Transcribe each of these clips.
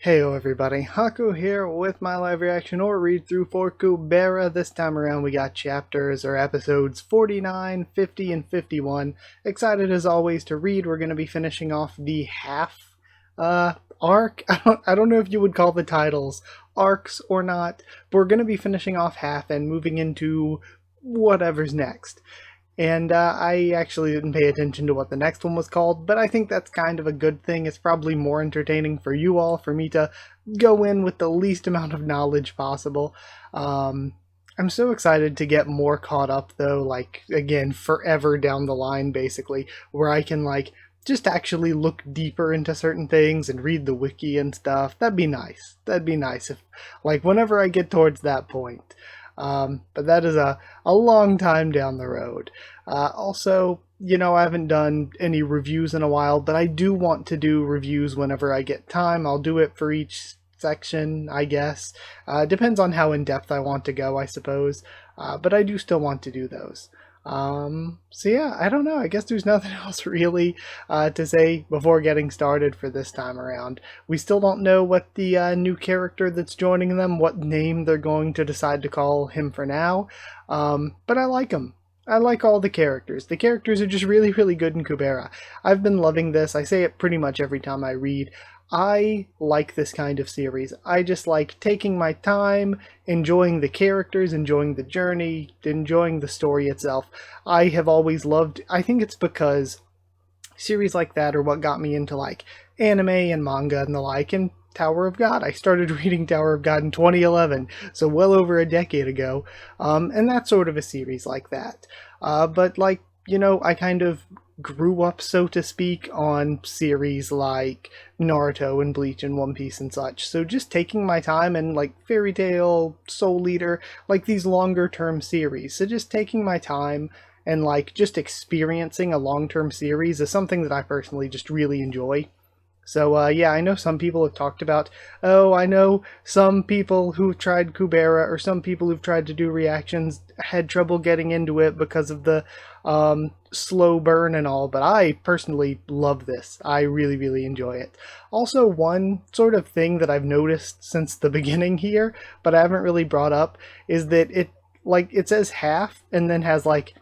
Heyo everybody, Haku here with my live reaction or read through for Kubera. This time around we got chapters or episodes 49, 50, and 51. Excited as always to read. We're going to be finishing off the half arc. I don't know if you would call the titles arcs or not, but we're going to be finishing off half and moving into whatever's next. And I actually didn't pay attention to what the next one was called, but I think that's kind of a good thing. It's probably more entertaining for you all, for me to go in with the least amount of knowledge possible. I'm so excited to get more caught up, though, like, again, forever down the line, basically, where I can, like, just actually look deeper into certain things and read the wiki and stuff. That'd be nice. That'd be nice if, like, whenever I get towards that point. But that is a long time down the road. Also, I haven't done any reviews in a while, but I do want to do reviews whenever I get time. I'll do it for each section, I guess. Depends on how in-depth I want to go, I suppose. But I do still want to do those. So yeah, I don't know. I guess there's nothing else really to say before getting started for this time around. We still don't know what the new character that's joining them, what name they're going to decide to call him for now. But I like him. I like all the characters. The characters are just really, really good in Kubera. I've been loving this. I say it pretty much every time I read. I like this kind of series. I just like taking my time, enjoying the characters, enjoying the journey, enjoying the story itself. I have always loved, I think it's because series like that are what got me into like anime and manga and the like, and Tower of God. I started reading Tower of God in 2011, so well over a decade ago, and that's sort of a series like that. But like, I kind of grew up, so to speak, on series like Naruto and Bleach and One Piece and such. So just taking my time and like Fairy Tail, Soul Eater, like these longer term series. So just taking my time and like just experiencing a long term series is something that I personally just really enjoy. So, yeah, I know some people have talked about, oh, I know some people who've tried Kubera or some people who've tried to do reactions had trouble getting into it because of the slow burn and all, but I personally love this. I really, really enjoy it. Also, one sort of thing that I've noticed since the beginning here, but I haven't really brought up, is that it says half and then has like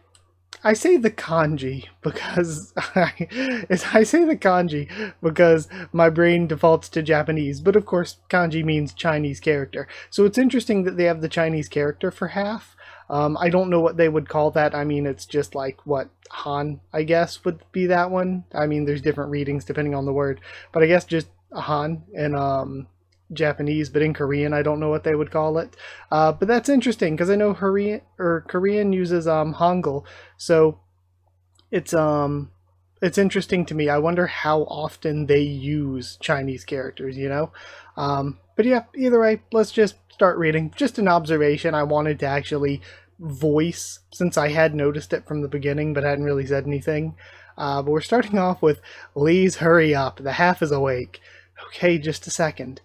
I say the kanji because I say the kanji because my brain defaults to Japanese, but of course kanji means Chinese character. So it's interesting that they have the Chinese character for half. I don't know what they would call that. I mean, it's just like what Han, I guess, would be that one. I mean, there's different readings depending on the word, but I guess just Han and Japanese, but in Korean I don't know what they would call it. But that's interesting because I know Korean uses Hangul, so it's interesting to me. I wonder how often they use Chinese characters. But yeah, either way, let's just start reading. Just an observation I wanted to actually voice since I had noticed it from the beginning but hadn't really said anything. But we're starting off with "Please hurry up. The half is awake." Okay, just a second.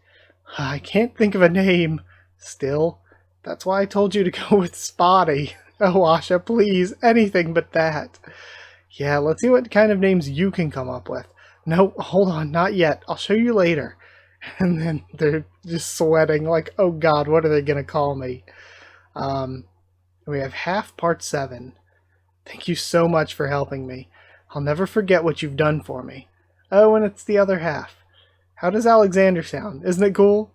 I can't think of a name. Still, that's why I told you to go with Spotty. Oh, Asha, please, anything but that. Yeah, let's see what kind of names you can come up with. No, hold on, not yet. I'll show you later. And then they're just sweating like, oh god, what are they gonna call me? We have half part 7. Thank you so much for helping me. I'll never forget what you've done for me. Oh, and it's the other half. How does Alexander sound? Isn't it cool?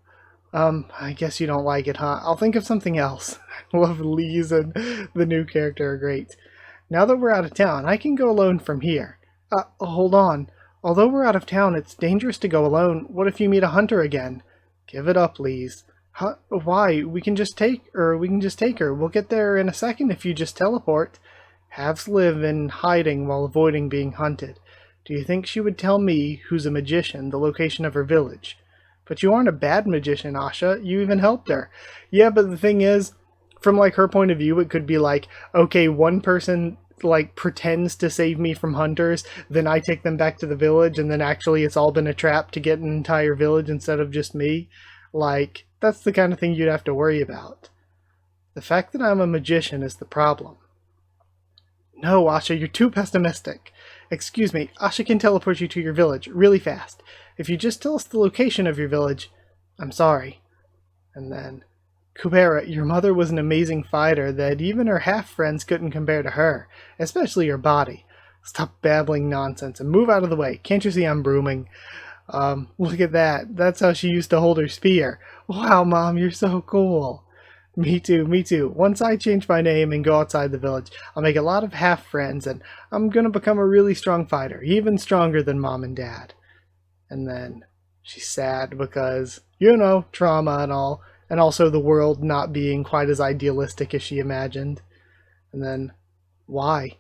I guess you don't like it, huh? I'll think of something else. I love Lee's and the new character are great. Now that we're out of town, I can go alone from here. Hold on. Although we're out of town, it's dangerous to go alone. What if you meet a hunter again? Give it up, Lee's. Huh? Why? We can just take her. We'll get there in a second if you just teleport. Halves live in hiding while avoiding being hunted. Do you think she would tell me, who's a magician, the location of her village? But you aren't a bad magician, Asha. You even helped her. Yeah, but the thing is, from like her point of view, it could be like, okay, one person like pretends to save me from hunters, then I take them back to the village, and then actually it's all been a trap to get an entire village instead of just me. Like, that's the kind of thing you'd have to worry about. The fact that I'm a magician is the problem. No, Asha, you're too pessimistic. Excuse me, Asha can teleport you to your village really fast. If you just tell us the location of your village, I'm sorry. And then, Kubera, your mother was an amazing fighter that even her half-friends couldn't compare to her, especially your body. Stop babbling nonsense and move out of the way. Can't you see I'm brooming? Look at that. That's how she used to hold her spear. Wow, Mom, you're so cool. Me too, me too. Once I change my name and go outside the village, I'll make a lot of half-friends, and I'm gonna become a really strong fighter, even stronger than Mom and Dad. And then she's sad because, trauma and all, and also the world not being quite as idealistic as she imagined. And then, why?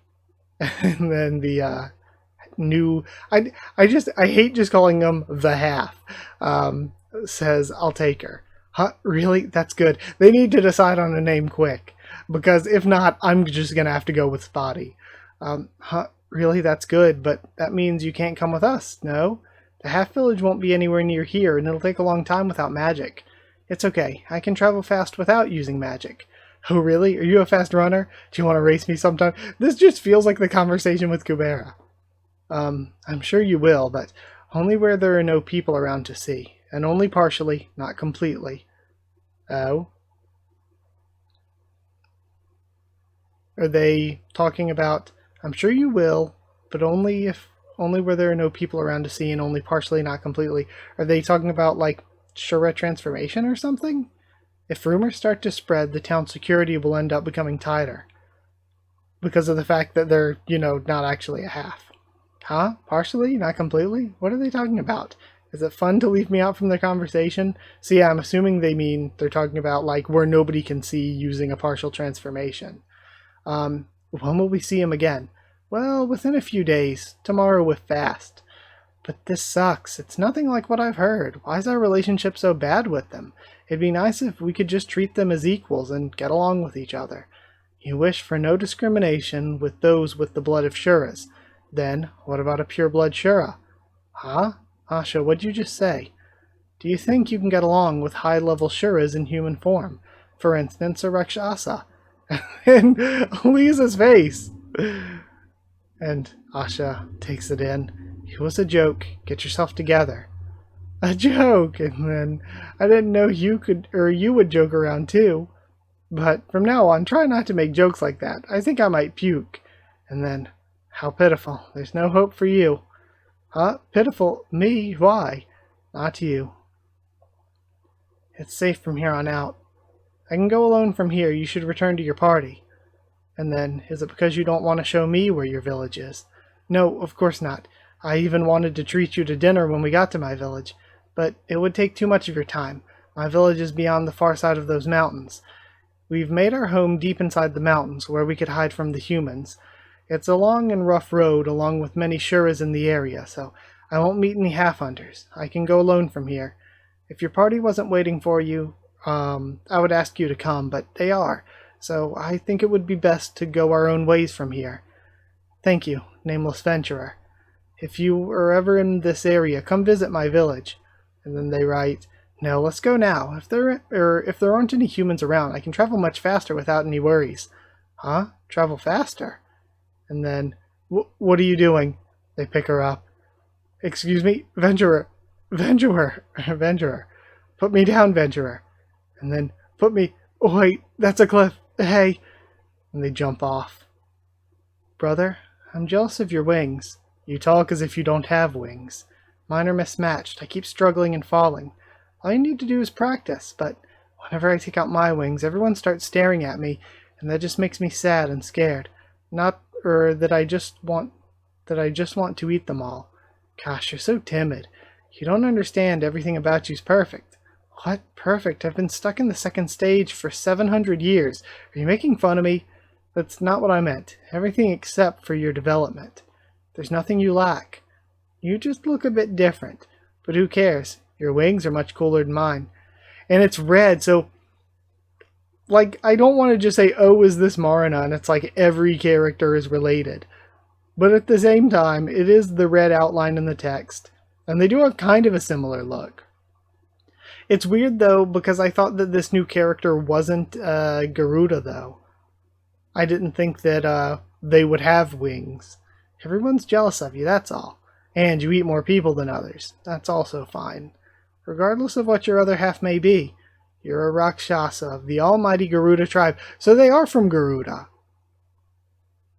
And then the new, I hate just calling them the half, says, I'll take her. Huh? Really? That's good. They need to decide on a name quick, because if not, I'm just gonna have to go with Spotty. Huh? Really? That's good, but that means you can't come with us, no? The half village won't be anywhere near here, and it'll take a long time without magic. It's okay. I can travel fast without using magic. Oh, really? Are you a fast runner? Do you want to race me sometime? This just feels like the conversation with Kubera. I'm sure you will, but only where there are no people around to see, and only partially, not completely. Oh? Are they talking about, I'm sure you will, but only where there are no people around to see and only partially, not completely. Are they talking about, like, Shura transformation or something? If rumors start to spread, the town's security will end up becoming tighter. Because of the fact that they're, not actually a half. Huh? Partially? Not completely? What are they talking about? Is it fun to leave me out from their conversation? So yeah, I'm assuming they're talking about, like, where nobody can see using a partial transformation. When will we see him again? Well, within a few days. Tomorrow if fast. But this sucks. It's nothing like what I've heard. Why is our relationship so bad with them? It'd be nice if we could just treat them as equals and get along with each other. You wish for no discrimination with those with the blood of Shuras. Then, what about a pure-blood Shura? Huh? Asha, what'd you just say? Do you think you can get along with high-level Shuras in human form? For instance, a Rakshasa. And Lisa's face! And Asha takes it in. It was a joke. Get yourself together. A joke! And then, I didn't know you would joke around too. But from now on, try not to make jokes like that. I think I might puke. And then, how pitiful. There's no hope for you. Huh? Pitiful? Me? Why? Not you. It's safe from here on out. I can go alone from here. You should return to your party. And then, is it because you don't want to show me where your village is? No, of course not. I even wanted to treat you to dinner when we got to my village. But it would take too much of your time. My village is beyond the far side of those mountains. We've made our home deep inside the mountains, where we could hide from the humans. It's a long and rough road, along with many Shuras in the area, so I won't meet any half-hunters. I can go alone from here. If your party wasn't waiting for you, I would ask you to come, but they are, so I think it would be best to go our own ways from here. Thank you, Nameless Venturer. If you are ever in this area, come visit my village. And then they write, no, let's go now. If there aren't any humans around, I can travel much faster without any worries. Huh? Travel faster? And then, what are you doing? They pick her up. Excuse me? Venturer. Venturer. Put me down, Venturer. And then, put me... Oh, wait, that's a cliff. Hey. And they jump off. Brother, I'm jealous of your wings. You talk as if you don't have wings. Mine are mismatched. I keep struggling and falling. All you need to do is practice, but whenever I take out my wings, everyone starts staring at me, and that just makes me sad and scared. That I just want to eat them all. Gosh, you're so timid. You don't understand everything about you's perfect. What? Perfect? I've been stuck in the second stage for 700 years. Are you making fun of me? That's not what I meant. Everything except for your development. There's nothing you lack. You just look a bit different. But who cares? Your wings are much cooler than mine. And it's red, so... Like, I don't want to just say, oh, is this Marina? And it's like every character is related. But at the same time, it is the red outline in the text. And they do have kind of a similar look. It's weird, though, because I thought that this new character wasn't Garuda, though. I didn't think that they would have wings. Everyone's jealous of you, that's all. And you eat more people than others. That's also fine. regardless of what your other half may be. You're a Rakshasa of the almighty Garuda tribe. So they are from Garuda.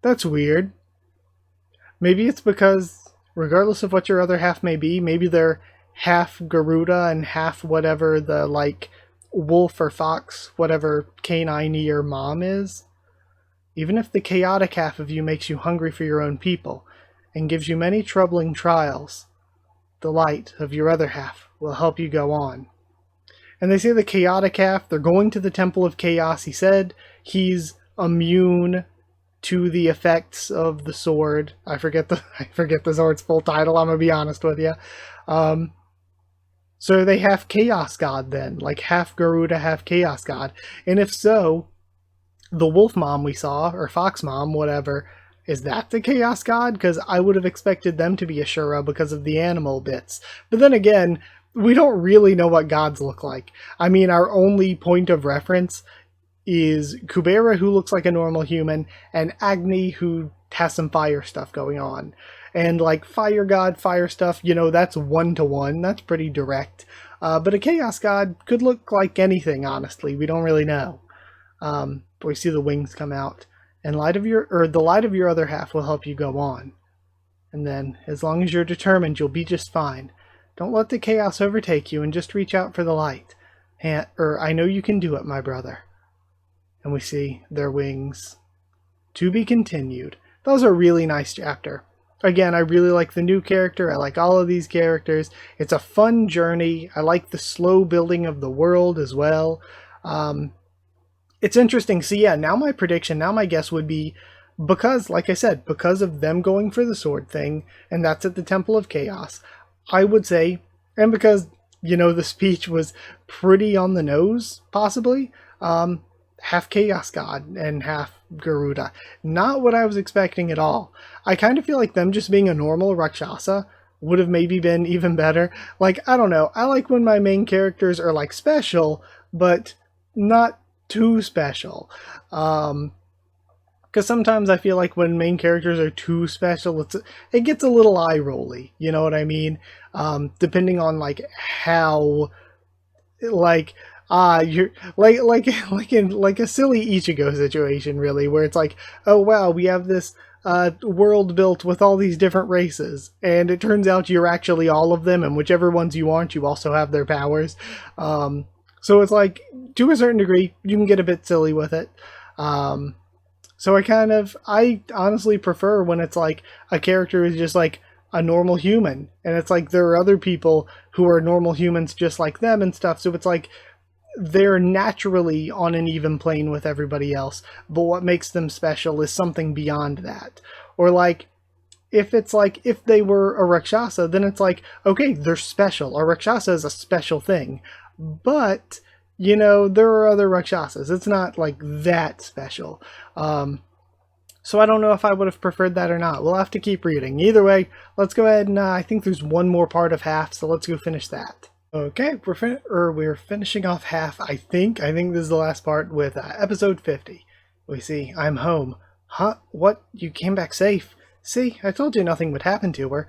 That's weird. Maybe it's because, regardless of what your other half may be, maybe they're half Garuda and half whatever the, like, wolf or fox, whatever canine your mom is. Even if the chaotic half of you makes you hungry for your own people and gives you many troubling trials, the light of your other half will help you go on. And they say the chaotic half, they're going to the Temple of Chaos. He said he's immune to the effects of the sword. I forget the sword's full title, I'm gonna be honest with you. So they have Chaos God then, like half Garuda, half Chaos God. And if so, the wolf mom we saw, or fox mom, whatever, is that the Chaos God? Because I would have expected them to be Ashura because of the animal bits. But then again, we don't really know what gods look like. I mean, our only point of reference is Kubera, who looks like a normal human, and Agni, who has some fire stuff going on. And like fire god, fire stuff, you know, that's 1-to-1. That's pretty direct. But a chaos god could look like anything, honestly. We don't really know. But we see the wings come out. And the light of your other half will help you go on. And then, as long as you're determined, you'll be just fine. Don't let the chaos overtake you and just reach out for the light. I know you can do it, my brother. And we see their wings. To be continued. That was a really nice chapter. Again, I really like the new character. I like all of these characters. It's a fun journey. I like the slow building of the world as well. It's interesting. So yeah, now my guess would be, because, like I said, because of them going for the sword thing, and that's at the Temple of Chaos, I would say, and because, you know, the speech was pretty on the nose, possibly, half Chaos God and half Garuda. Not what I was expecting at all. I kind of feel like them just being a normal Rakshasa would have maybe been even better. Like, I don't know. I like when my main characters are, like, special, but not too special. Because sometimes I feel like when main characters are too special, it gets a little eye-rolly. You know what I mean? Depending on, like, how, like, you're like in like a silly Ichigo situation, really, where it's like, oh wow, we have this world built with all these different races, and it turns out you're actually all of them, and whichever ones you aren't, you also have their powers. So it's like, to a certain degree, you can get a bit silly with it. So I honestly prefer when it's like a character is just like a normal human, and it's like there are other people who are normal humans just like them and stuff, so it's like they're naturally on an even plane with everybody else, but what makes them special is something beyond that. Or like, if they were a Rakshasa, then it's like, okay, they're special. A Rakshasa is a special thing. But, you know, there are other Rakshasas. It's not like that special. So I don't know if I would have preferred that or not. We'll have to keep reading. Either way, let's go ahead and I think there's one more part of half, so let's go finish that. Okay, we're finishing off half, I think. I think this is the last part with episode 50. We see, I'm home. Huh? What? You came back safe? See, I told you nothing would happen to her.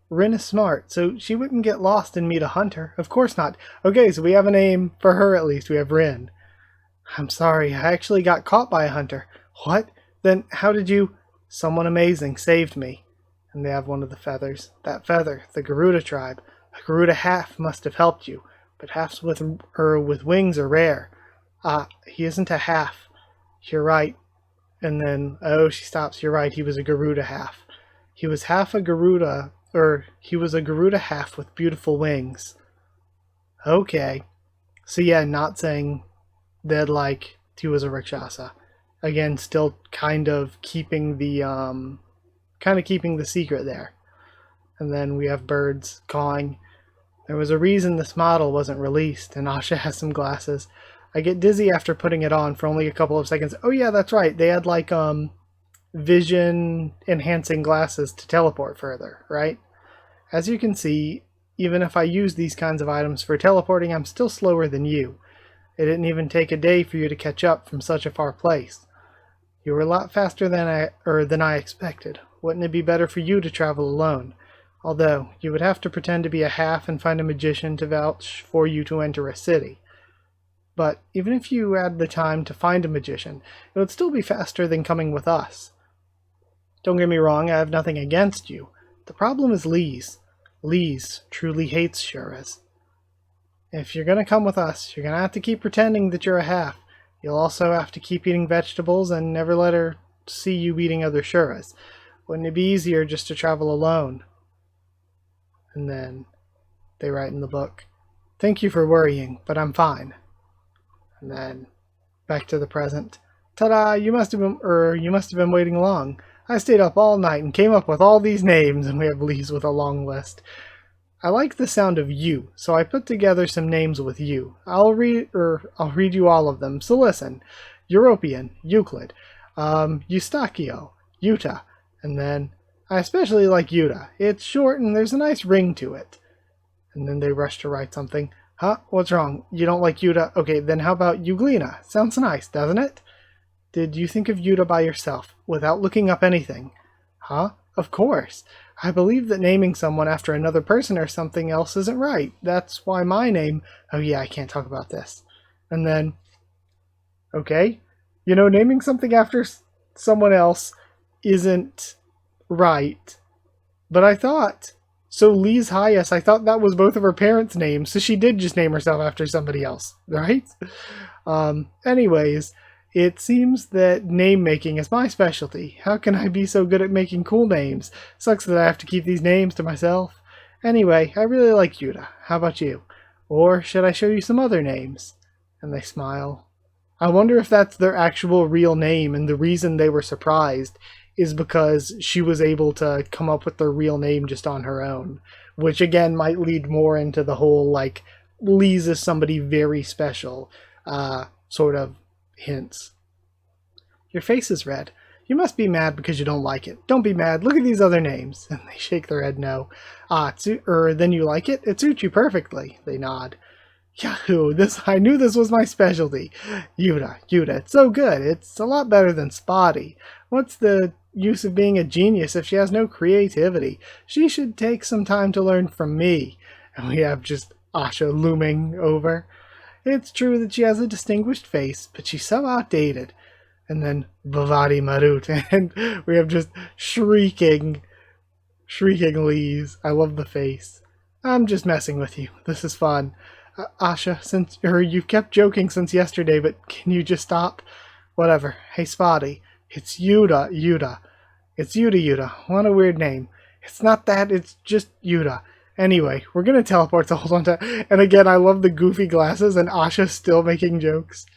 Rin is smart, so she wouldn't get lost and meet a hunter. Of course not. Okay, so we have a name for her at least. We have Rin. I'm sorry, I actually got caught by a hunter. What? Then how did you... Someone amazing saved me. And they have one of the feathers. That feather, the Garuda tribe. A Garuda half must have helped you, but halves with wings are rare. He isn't a half. You're right. And then, oh, she stops. You're right, he was a Garuda half. He was half a Garuda, or he was a Garuda half with beautiful wings. Okay. So yeah, not saying that, like, he was a Rakshasa. Again, still kind of keeping the secret there. And then we have birds cawing. There was a reason this model wasn't released, and Asha has some glasses. I get dizzy after putting it on for only a couple of seconds. Oh yeah, that's right. They had like vision enhancing glasses to teleport further, right? As you can see, even if I use these kinds of items for teleporting, I'm still slower than you. It didn't even take a day for you to catch up from such a far place. You were a lot faster than I expected. Wouldn't it be better for you to travel alone? Although, you would have to pretend to be a half and find a magician to vouch for you to enter a city. But even if you had the time to find a magician, it would still be faster than coming with us. Don't get me wrong, I have nothing against you. The problem is Lise. Lise truly hates Shuras. If you're gonna come with us, you're gonna have to keep pretending that you're a half. You'll also have to keep eating vegetables and never let her see you eating other Shuras. Wouldn't it be easier just to travel alone? And then they write in the book, "Thank you for worrying, but I'm fine." And then back to the present. Ta-da! You must have been waiting long. I stayed up all night and came up with all these names, and we have Lise with a long list. I like the sound of you, so I put together some names with you. I'll read you all of them. So listen: European, Euclid, Eustachio, Yuta, and then I especially like Yuta. It's short and there's a nice ring to it. And then they rush to write something. Huh? What's wrong? You don't like Yuta? Okay, then how about Euglena? Sounds nice, doesn't it? Did you think of Yuta by yourself, without looking up anything? Huh? Of course. I believe that naming someone after another person or something else isn't right. That's why my name... Oh yeah, I can't talk about this. And then... Okay. You know, naming something after someone else isn't right. But I thought... So Lise Hyas, I thought that was both of her parents' names, so she did just name herself after somebody else, right? Anyways, it seems that name making is my specialty. How can I be so good at making cool names? Sucks that I have to keep these names to myself. Anyway, I really like Yuta. How about you? Or should I show you some other names? And they smile. I wonder if that's their actual real name, and the reason they were surprised is because she was able to come up with their real name just on her own. Which again might lead more into the whole, like, Lise is somebody very special, sort of hints. Your face is red. You must be mad because you don't like it. Don't be mad. Look at these other names. And they shake their head no. Then you like it? It suits you perfectly. They nod. Yahoo! I knew this was my specialty. Yuta, it's so good. It's a lot better than Spotty. What's the use of being a genius if she has no creativity? She should take some time to learn from me. And we have just Asha looming over. It's true that she has a distinguished face, but she's so outdated. And then Bhavati Marut, and we have just shrieking Lise. I love the face. I'm just messing with you. This is fun. Asha, you've kept joking since yesterday, but can you just stop? Whatever. Hey, Spotty. It's Yuta. It's Yuta. What a weird name. It's not that, it's just Yuta. Anyway, we're gonna teleport, so hold on to... And again, I love the goofy glasses, and Asha's still making jokes.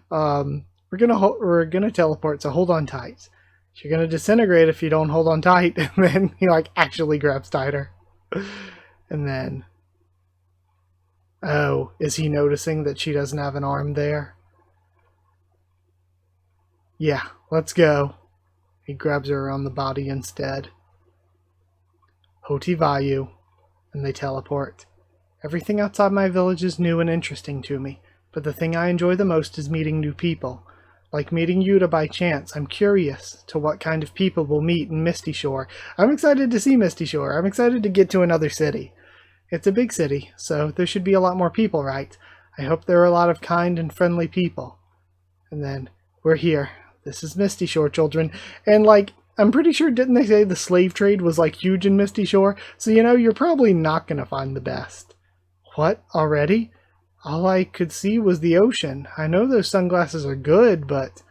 We're gonna teleport, so hold on tight. You're gonna disintegrate if you don't hold on tight. And then he, like, actually grabs tighter. And then... Oh, is he noticing that she doesn't have an arm there? Yeah, let's go. He grabs her around the body instead. Hoti Vayu. And they teleport. Everything outside my village is new and interesting to me, but the thing I enjoy the most is meeting new people. Like meeting Yuta by chance, I'm curious to what kind of people we'll meet in Misty Shore. I'm excited to see Misty Shore. I'm excited to get to another city. It's a big city, so there should be a lot more people, right? I hope there are a lot of kind and friendly people. And then, we're here. This is Misty Shore, children. And, like, I'm pretty sure, didn't they say the slave trade was, like, huge in Misty Shore? So, you know, you're probably not gonna find the best. What? Already? All I could see was the ocean. I know those sunglasses are good, but...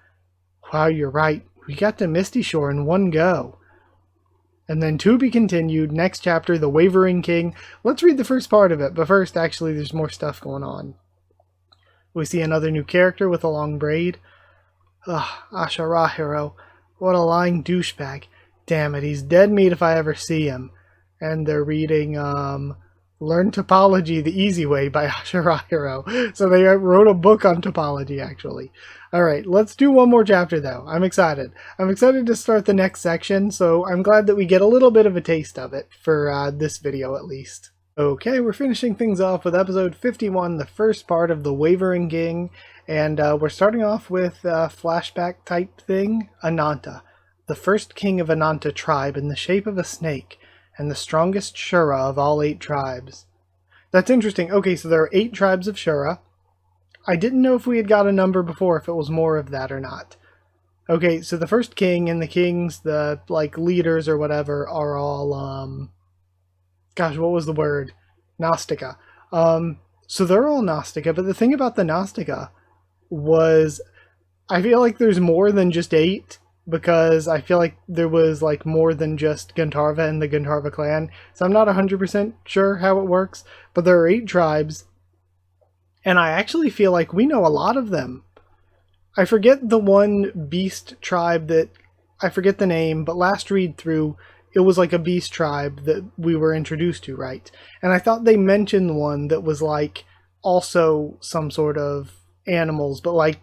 Wow, you're right. We got to Misty Shore in one go. And then to be continued, next chapter, The Wavering King. Let's read the first part of it, but first, actually, there's more stuff going on. We see another new character with a long braid. Ugh, Asharahiro. What a lying douchebag. Damn it, he's dead meat if I ever see him. And they're reading, Learn Topology the Easy Way by Asharahiro. So they wrote a book on topology, actually. Alright, let's do one more chapter, though. I'm excited. I'm excited to start the next section, so I'm glad that we get a little bit of a taste of it, for this video at least. Okay, we're finishing things off with episode 51, the first part of The Wavering King, and we're starting off with a flashback type thing, Ananta, the first king of Ananta tribe in the shape of a snake, and the strongest Shura of all 8 tribes. That's interesting. Okay, so there are 8 tribes of Shura. I didn't know if we had got a number before, if it was more of that or not. Okay, so the first king and the kings, the, like, leaders or whatever, are all, gosh, what was the word? Gnostica. So they're all Gnostica, but the thing about the Gnostica was, I feel like there's more than just 8, because I feel like there was, like, more than just Gantarva and the Gantarva clan, so I'm not 100% sure how it works, but there are 8 tribes, and I actually feel like we know a lot of them. I forget the one beast tribe that, I forget the name, but last read through, it was like a beast tribe that we were introduced to, right? And I thought they mentioned one that was like also some sort of animals, but like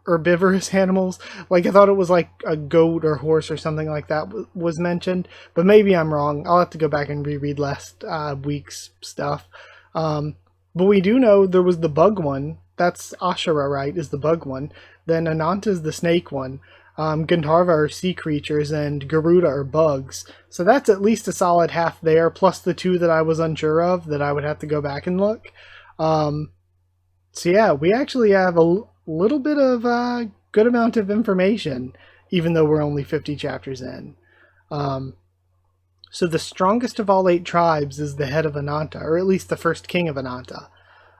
herbivorous animals. Like I thought it was like a goat or horse or something like that was mentioned, but maybe I'm wrong. I'll have to go back and reread last week's stuff. But we do know there was the bug one. That's Ashura, right, is the bug one. Then Ananta's the snake one. Gantarva are sea creatures, and Garuda are bugs. So that's at least a solid half there, plus the 2 that I was unsure of, that I would have to go back and look. So yeah, we actually have a little bit of a good amount of information, even though we're only 50 chapters in. So the strongest of all 8 tribes is the head of Ananta, or at least the first king of Ananta.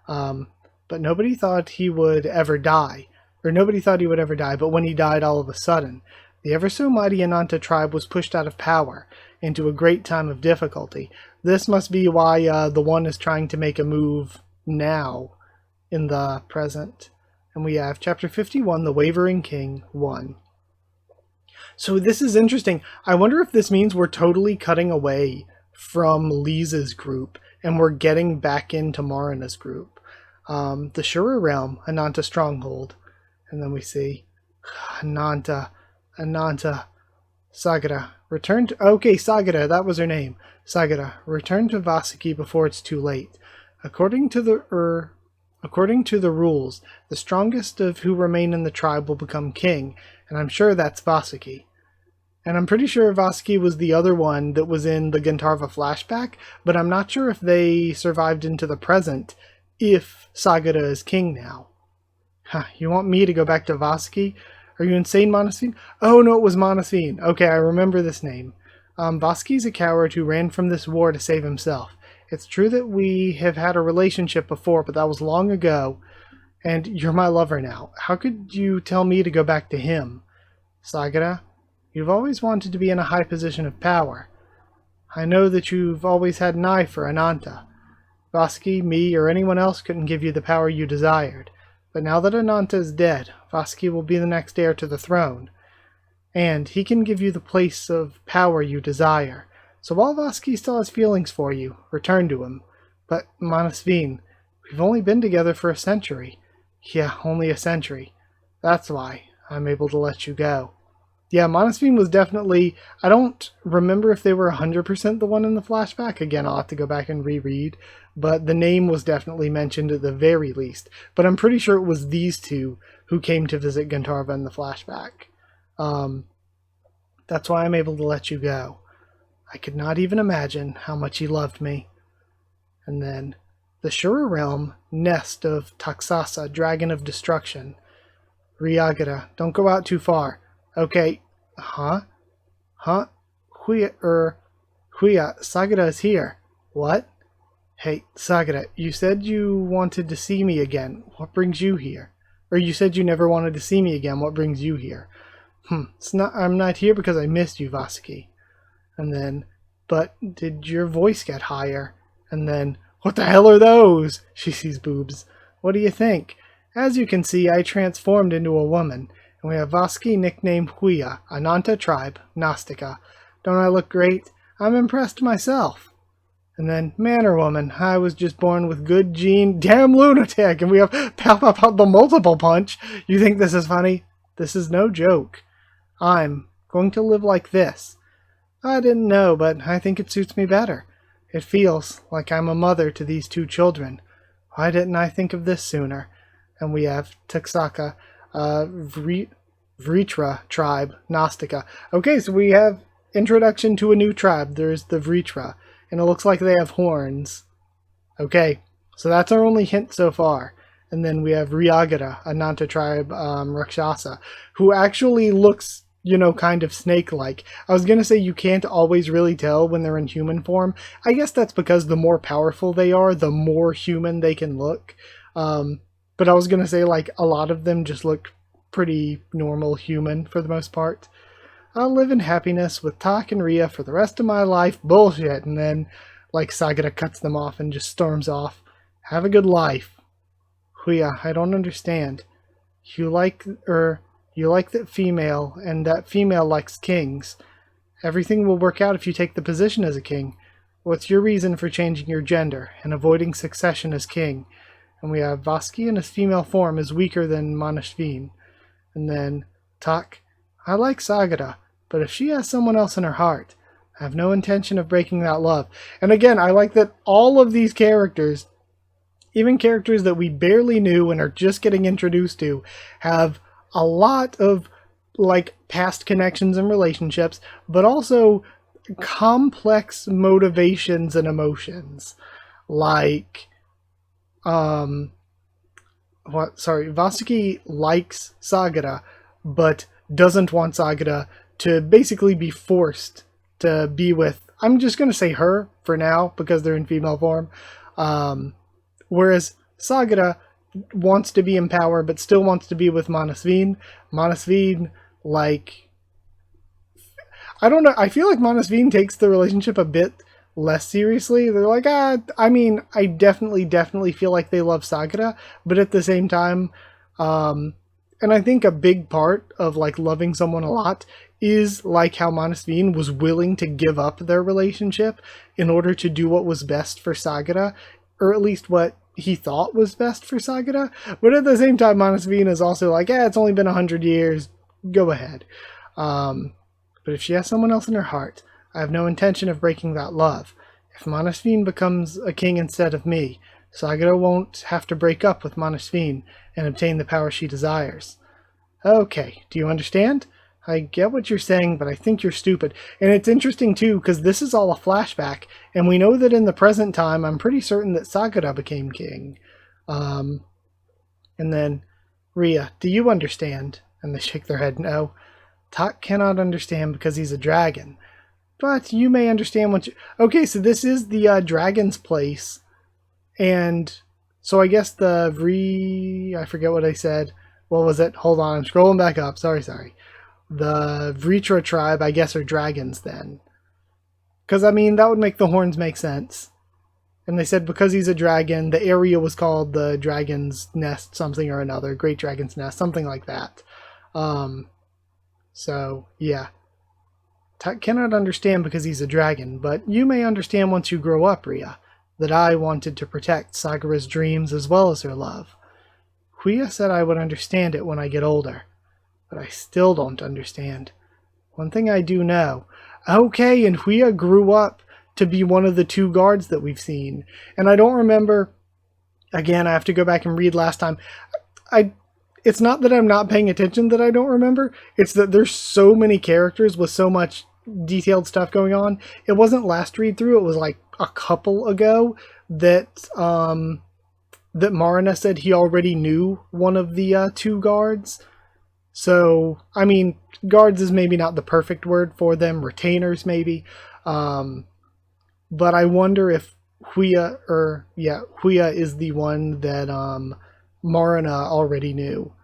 But nobody thought he would ever die. But when he died all of a sudden, the ever so mighty Ananta tribe was pushed out of power into a great time of difficulty. This must be why the one is trying to make a move now in the present. And we have chapter 51, The Wavering King 1. So this is interesting. I wonder if this means we're totally cutting away from Lisa's group and we're getting back into Marina's group. The Shura realm, Ananta stronghold. And then we see Ananta, Sagara, return to... Okay, Sagara, that was her name. Sagara, return to Vasaki before it's too late. According to the rules, the strongest of who remain in the tribe will become king, and I'm sure that's Vasaki. And I'm pretty sure Vasaki was the other one that was in the Gantarva flashback, but I'm not sure if they survived into the present, if Sagara is king now. Huh, you want me to go back to Vasaki? Are you insane, Monasveen? Oh, no, it was Monasveen. Okay, I remember this name. Vasaki's a coward who ran from this war to save himself. It's true that we have had a relationship before, but that was long ago, and you're my lover now. How could you tell me to go back to him? Sagara, you've always wanted to be in a high position of power. I know that you've always had an eye for Ananta. Vasaki, me, or anyone else couldn't give you the power you desired. But now that Ananta is dead, Vasaki will be the next heir to the throne. And he can give you the place of power you desire. So while Vasaki still has feelings for you, return to him. But, Manasveen, we've only been together for a century. Yeah, only a century. That's why I'm able to let you go. Yeah, Manasveen was definitely... I don't remember if they were 100% the one in the flashback. Again, I'll have to go back and reread. But the name was definitely mentioned at the very least. But I'm pretty sure it was these 2 who came to visit Gantarva in the flashback. That's why I'm able to let you go. I could not even imagine how much he loved me. And then, the Shura realm, nest of Taksasa, dragon of destruction. Ryagara, don't go out too far. Okay, Huya, Sagara is here. What? Hey, Sagara, you said you wanted to see me again. What brings you here? Or you said you never wanted to see me again. What brings you here? I'm not here because I missed you, Vasaki. And then, but did your voice get higher? And then, what the hell are those? She sees boobs. What do you think? As you can see, I transformed into a woman. And we have Vasaki nicknamed Huya, Ananta tribe, Gnostica. Don't I look great? I'm impressed myself. And then, man or woman, I was just born with good gene. Damn lunatic! And we have pow pow pow the multiple punch. You think this is funny? This is no joke. I'm going to live like this. I didn't know, but I think it suits me better. It feels like I'm a mother to these 2 children. Why didn't I think of this sooner? And we have Taksaka, Vritra tribe, Gnostica. Okay, so we have introduction to a new tribe. There's the Vritra, and it looks like they have horns. Okay, so that's our only hint so far. And then we have Ryagara, a Nanta tribe Rakshasa, who actually looks, kind of snake-like. I was going to say you can't always really tell when they're in human form. I guess that's because the more powerful they are, the more human they can look. But I was going to say, like, a lot of them just look pretty normal human for the most part. I'll live in happiness with Tak and Ria for the rest of my life. Bullshit. And then, like, Sagara cuts them off and just storms off. Have a good life. Huya, I don't understand. You like that female, and that female likes kings. Everything will work out if you take the position as a king. What's your reason for changing your gender and avoiding succession as king? And we have Vaski in his female form is weaker than Manashvin. And then Tak, I like Sagara, but if she has someone else in her heart, I have no intention of breaking that love. And again, I like that all of these characters, even characters that we barely knew and are just getting introduced to, have a lot of like past connections and relationships, but also complex motivations and emotions. Like, Vasuki likes Sagara, but doesn't want Sagara to basically be forced to be with, I'm just going to say her for now because they're in female form. Whereas Sagara wants to be in power, but still wants to be with Manasvin. Manasvin, like, I don't know. I feel like Manasvin takes the relationship a bit less seriously. They're like, I mean, I definitely feel like they love Sagara, but at the same time, and I think a big part of like loving someone a lot is like how Manasvin was willing to give up their relationship in order to do what was best for Sagara, or at least what he thought was best for Sagara. But at the same time, Manasvin is also like, it's only been 100 years, go ahead. But if she has someone else in her heart, I have no intention of breaking that love. If Manasvin becomes a king instead of me, Sagara won't have to break up with Manasvin and obtain the power she desires. Okay, do you understand? I get what you're saying, but I think you're stupid. And it's interesting, too, because this is all a flashback, and we know that in the present time, I'm pretty certain that Sagara became king. And then, Ria, do you understand? And they shake their head no. Tak cannot understand because he's a dragon. But you may understand what you... Okay, so this is the dragon's place. And so I guess the I forget what I said. What was it? Hold on, I'm scrolling back up. Sorry. The Vritra tribe, I guess, are dragons then. Because, I mean, that would make the horns make sense. And they said because he's a dragon, the area was called the Dragon's Nest something or another. Great Dragon's Nest, something like that. So, yeah. Cannot understand because he's a dragon, but you may understand once you grow up, Ria, that I wanted to protect Sagara's dreams as well as her love. Huya said I would understand it when I get older. But I still don't understand. One thing I do know. Okay, and Huya grew up to be one of the 2 guards that we've seen. And I don't remember... Again, I have to go back and read last time. It's not that I'm not paying attention that I don't remember. It's that there's so many characters with so much detailed stuff going on. It wasn't last read through. It was like a couple ago that that Marina said he already knew one of the 2 guards. So, I mean, guards is maybe not the perfect word for them. Retainers, maybe. But I wonder if Huya is the one that Marina already knew.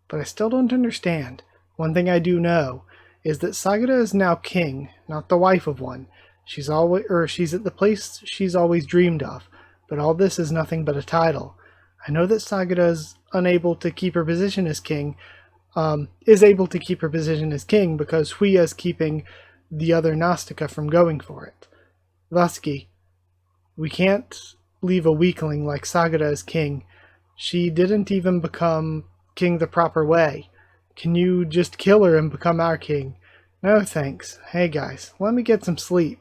But I still don't understand. One thing I do know is that Sagara is now king, not the wife of one. She's at the place she's always dreamed of. But all this is nothing but a title. I know that Sagara is unable to keep her position as king. Is able to keep her position as king because Huya is keeping the other Nastica from going for it. Vaski, we can't leave a weakling like Sagara as king. She didn't even become king the proper way. Can you just kill her and become our king? No thanks. Hey guys, let me get some sleep.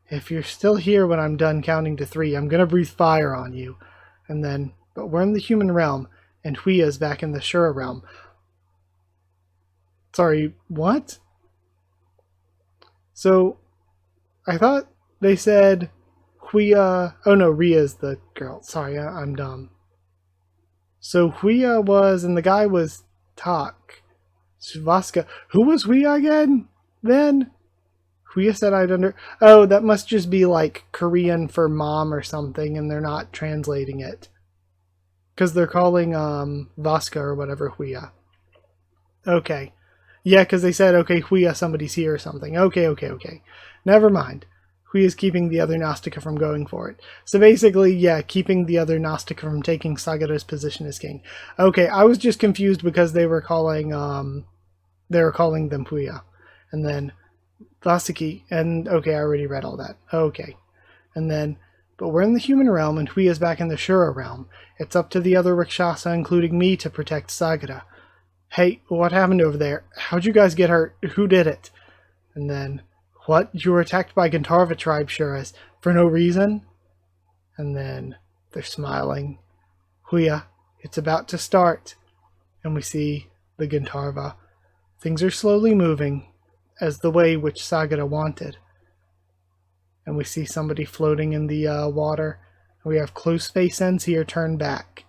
If you're still here when I'm done counting to 3, I'm gonna breathe fire on you. And then, but we're in the human realm, and Huya's back in the Shura realm. Sorry, what? So I thought they said Huya. Oh no, Ria's the girl. Sorry, I'm dumb. So Huya was, and the guy was Tak. Vaska. Who was Huya again? Then Huya said I'd under. Oh, that must just be like Korean for mom or something, and they're not translating it because they're calling Vaska or whatever Huya. Okay. Yeah, because they said, okay, Huya, somebody's here or something. Okay. Never mind. Huya's keeping the other Gnostica from going for it. So basically, yeah, keeping the other Gnostica from taking Sagara's position as king. Okay, I was just confused because they were calling them Huya. And then Vasaki, and okay, I already read all that. Okay. And then, but we're in the human realm and Huya's back in the Shura realm. It's up to the other Rakshasa, including me, to protect Sagara. Hey, what happened over there? How'd you guys get hurt? Who did it? And then, what? You were attacked by Gandharva tribe, Shuras, for no reason? And then, they're smiling. Huya, it's about to start. And we see the Gandharva. Things are slowly moving, as the way which Sagara wanted. And we see somebody floating in the water. We have close space ends here turned back.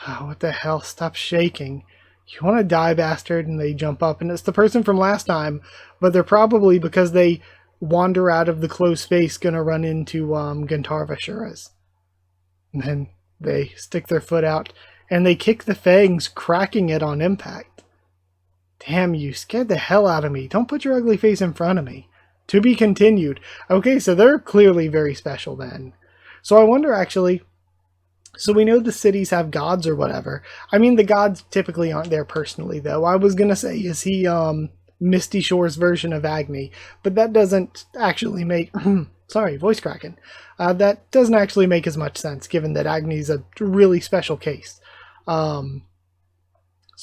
Oh, what the hell? Stop shaking. You want to die, bastard? And they jump up, and it's the person from last time, but they're probably, because they wander out of the closed space, gonna run into Gandharva Shuras. And then they stick their foot out, and they kick the fangs, cracking it on impact. Damn, you scared the hell out of me. Don't put your ugly face in front of me. To be continued. Okay, so they're clearly very special then. So I wonder, actually... So we know the cities have gods or whatever. I mean, the gods typically aren't there personally, though. I was going to say, is he Misty Shore's version of Agni? But that doesn't actually make... sorry, voice cracking. That doesn't actually make as much sense, given that Agni's a really special case. So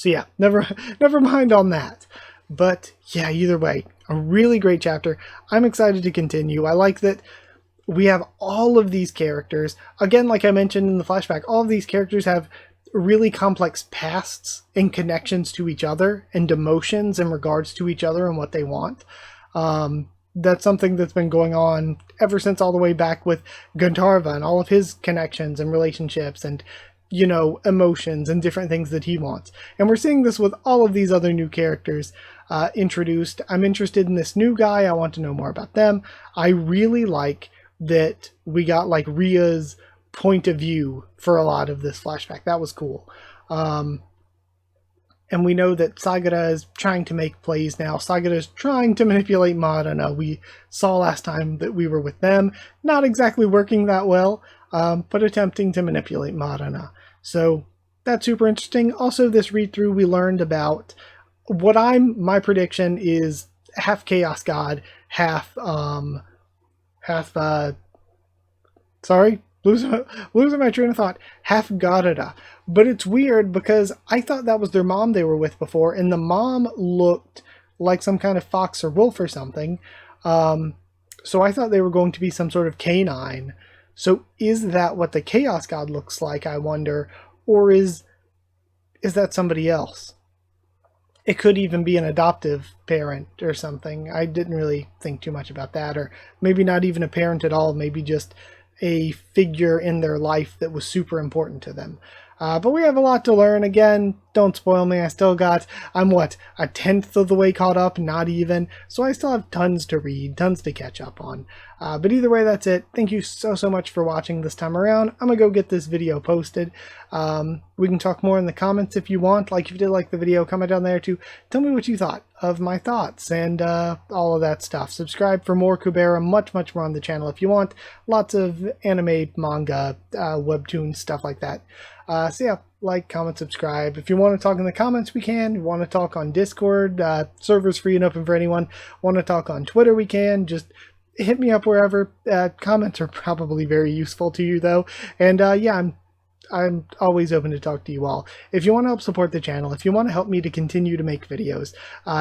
yeah, never mind on that. But yeah, either way, a really great chapter. I'm excited to continue. I like that we have all of these characters. Again, like I mentioned in the flashback, all of these characters have really complex pasts and connections to each other and emotions in regards to each other and what they want. That's something that's been going on ever since all the way back with Gandharva and all of his connections and relationships and, you know, emotions and different things that he wants. And we're seeing this with all of these other new characters introduced. I'm interested in this new guy. I want to know more about them. I really like that we got like Ria's point of view for a lot of this flashback. That was cool. And we know that Sagara is trying to make plays now. Sagara is trying to manipulate Madana. We saw last time that we were with them. Not exactly working that well, but attempting to manipulate Madana. So that's super interesting. Also, this read-through we learned about what my prediction is half Chaos God, half sorry, losing my train of thought, half Godada. But it's weird because I thought that was their mom they were with before, and the mom looked like some kind of fox or wolf or something. So I thought they were going to be some sort of canine. So is that what the Chaos God looks like, I wonder? Or is that somebody else? It could even be an adoptive parent or something. I didn't really think too much about that. Or maybe not even a parent at all. Maybe just a figure in their life that was super important to them. But we have a lot to learn. Again, don't spoil me. I'm what, a 10th of the way caught up? Not even. So I still have tons to read, tons to catch up on. But either way, that's it. Thank you so much for watching this time around. I'm going to go get this video posted. We can talk more in the comments if you want. Like, if you did like the video, comment down there to tell me what you thought of my thoughts and all of that stuff. Subscribe for more Kubera, much more on the channel if you want. Lots of anime, manga, webtoons, stuff like that. So yeah, like, comment, subscribe. If you want to talk in the comments, we can. If you want to talk on Discord, server's free and open for anyone. Want to talk on Twitter, we can. Just hit me up wherever. Comments are probably very useful to you, though. And yeah, I'm always open to talk to you all. If you want to help support the channel, if you want to help me to continue to make videos,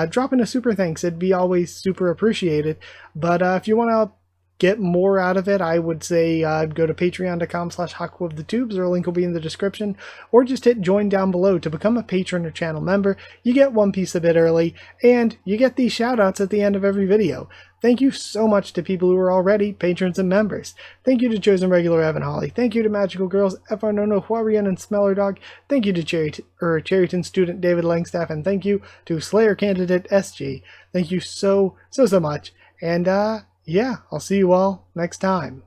drop in a super thanks. It'd be always super appreciated. But if you want to get more out of it, I would say go to patreon.com/Haku of the Tubes, or a link will be in the description, or just hit join down below to become a patron or channel member. You get one piece a bit early, and you get these shoutouts at the end of every video. Thank you so much to people who are already patrons and members. Thank you to Chosen Regular Evan Holly. Thank you to Magical Girls, Nono, Huarian, and Smeller Dog. Thank you to Cherryton student David Langstaff, and thank you to Slayer candidate SG. Thank you so much. And yeah, I'll see you all next time.